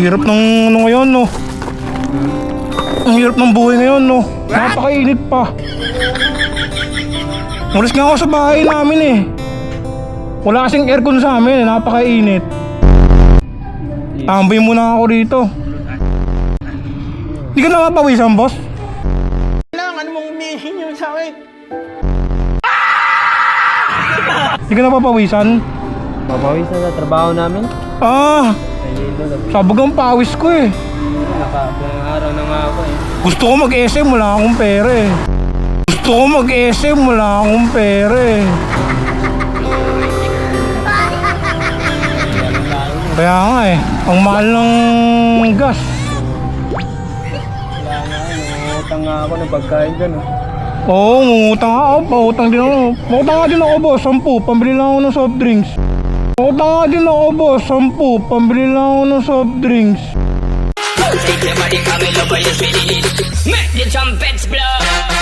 Hirap ng ano ngayon, no? Ang hirap ng buhay ngayon, no? Napakainit pa. Ulis nga ako sa bahay namin eh. Wala kasing aircon sa amin, napakainit. Tambay muna ako dito. Di ka napapawisan, boss? Kailangan mong umihin yung sakit. Di ka napapawisan? Papawisan sa trabaho namin. Ah, sabog ang pawis ko eh. Nakapulang araw na nga ako eh. Gusto ko mag-SM, wala akong pera eh. Gusto ko mag-SM, wala akong pera eh. Kaya nga eh, ang mahal ng gas. Wala nga eh, nangungutang nga ako ng pagkain dyan oh. Oo, mungutang ako, pautang din ako. Pautang nga din ako, boss, 10, pambili lang ako ng soft drinks. Pautang nga din ako, boss, 10, pambili lang ako ng soft drinks. Take your body, come and love you, sweetie. Make the trumpets blow.